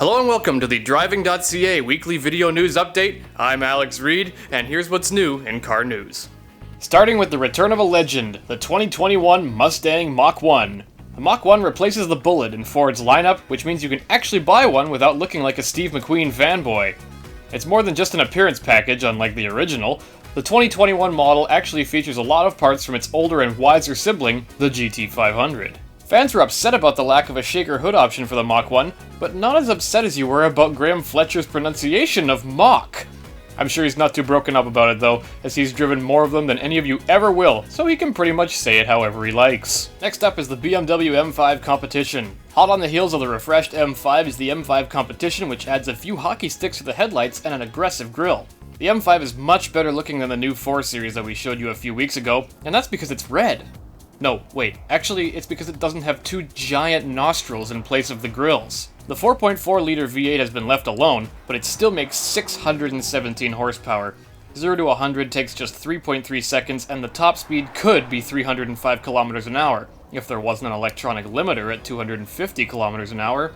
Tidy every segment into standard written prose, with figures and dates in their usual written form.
Hello and welcome to the Driving.ca weekly video news update. I'm Alex Reed, and here's what's new in car news. Starting with the return of a legend, the 2021 Mustang Mach 1. The Mach 1 replaces the Bullet in Ford's lineup, which means you can actually buy one without looking like a Steve McQueen fanboy. It's more than just an appearance package, unlike the original. The 2021 model actually features a lot of parts from its older and wiser sibling, the GT500. Fans were upset about the lack of a shaker hood option for the Mach 1, but not as upset as you were about Graham Fletcher's pronunciation of Mach. I'm sure he's not too broken up about it though, as he's driven more of them than any of you ever will, so he can pretty much say it however he likes. Next up is the BMW M5 Competition. Hot on the heels of the refreshed M5 is the M5 Competition, which adds a few hockey sticks to the headlights and an aggressive grille. The M5 is much better looking than the new 4 Series that we showed you a few weeks ago, and that's because it's red. No, wait, actually it's because it doesn't have two giant nostrils in place of the grills. The 4.4-liter V8 has been left alone, but it still makes 617 horsepower. 0 to 100 takes just 3.3 seconds, and the top speed could be 305 kilometers an hour, if there wasn't an electronic limiter at 250 kilometers an hour.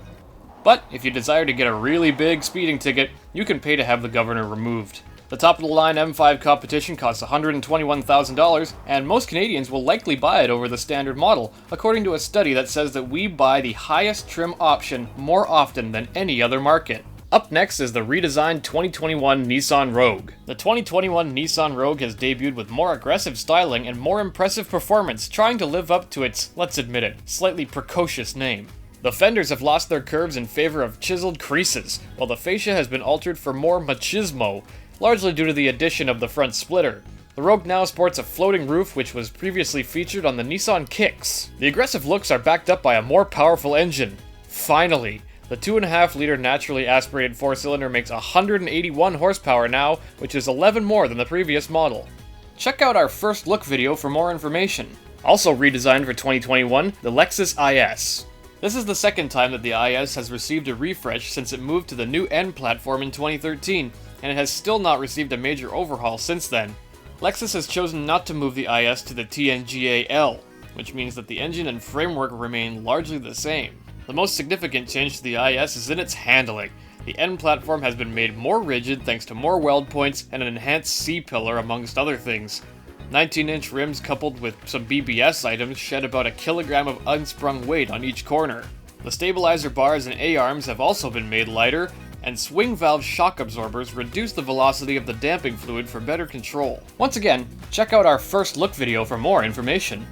But if you desire to get a really big speeding ticket, you can pay to have the governor removed. The top-of-the-line M5 Competition costs $121,000, and most Canadians will likely buy it over the standard model, according to a study that says that we buy the highest trim option more often than any other market. Up next is the redesigned 2021 Nissan Rogue. The 2021 Nissan Rogue has debuted with more aggressive styling and more impressive performance, trying to live up to its, let's admit it, slightly precocious name. The fenders have lost their curves in favor of chiseled creases, while the fascia has been altered for more machismo, largely due to the addition of the front splitter. The Rogue now sports a floating roof, which was previously featured on the Nissan Kicks. The aggressive looks are backed up by a more powerful engine. Finally! The 2.5-liter naturally aspirated 4-cylinder makes 181 horsepower now, which is 11 more than the previous model. Check out our first look video for more information. Also redesigned for 2021, the Lexus IS. This is the second time that the IS has received a refresh since it moved to the new N platform in 2013, and it has still not received a major overhaul since then. Lexus has chosen not to move the IS to the TNGA-L, which means that the engine and framework remain largely the same. The most significant change to the IS is in its handling. The N platform has been made more rigid thanks to more weld points and an enhanced C-pillar amongst other things. 19-inch rims coupled with some BBS items shed about a kilogram of unsprung weight on each corner. The stabilizer bars and A-arms have also been made lighter, and swing valve shock absorbers reduce the velocity of the damping fluid for better control. Once again, check out our first look video for more information.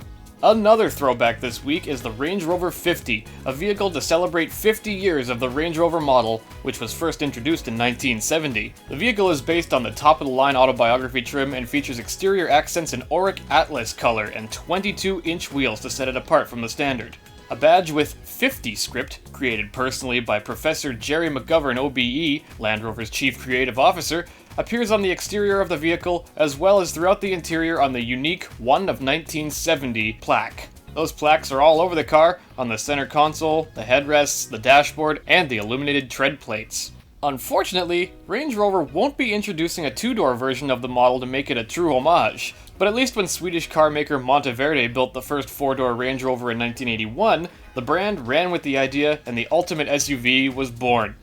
Another throwback this week is the Range Rover 50, a vehicle to celebrate 50 years of the Range Rover model, which was first introduced in 1970. The vehicle is based on the top-of-the-line autobiography trim and features exterior accents in Auric Atlas color and 22-inch wheels to set it apart from the standard. A badge with 50 script, created personally by Professor Jerry McGovern OBE, Land Rover's chief creative officer, appears on the exterior of the vehicle as well as throughout the interior on the unique 1 of 1970 plaque. Those plaques are all over the car, on the center console, the headrests, the dashboard, and the illuminated tread plates. Unfortunately, Range Rover won't be introducing a 2-door version of the model to make it a true homage, but at least when Swedish car maker Monteverde built the first 4-door Range Rover in 1981, the brand ran with the idea and the ultimate SUV was born.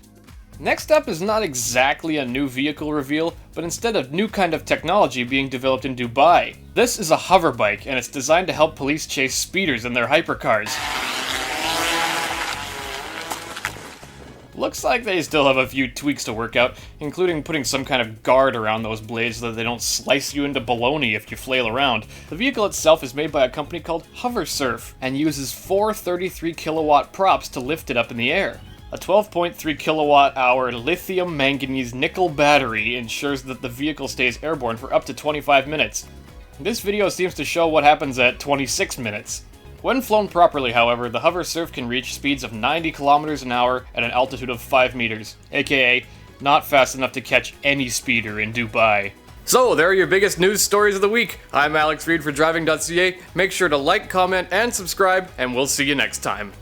Next up is not exactly a new vehicle reveal, but instead a new kind of technology being developed in Dubai. This is a hoverbike, and it's designed to help police chase speeders in their hypercars. Looks like they still have a few tweaks to work out, including putting some kind of guard around those blades so that they don't slice you into bologna if you flail around. The vehicle itself is made by a company called Hoversurf and uses 4 33-kilowatt props to lift it up in the air. A 12.3 kilowatt-hour lithium manganese nickel battery ensures that the vehicle stays airborne for up to 25 minutes. This video seems to show what happens at 26 minutes. When flown properly, however, the Hoversurf can reach speeds of 90 kilometers an hour at an altitude of 5 meters, aka not fast enough to catch any speeder in Dubai. So, there are your biggest news stories of the week. I'm Alex Reed for Driving.ca. Make sure to like, comment, and subscribe, and we'll see you next time.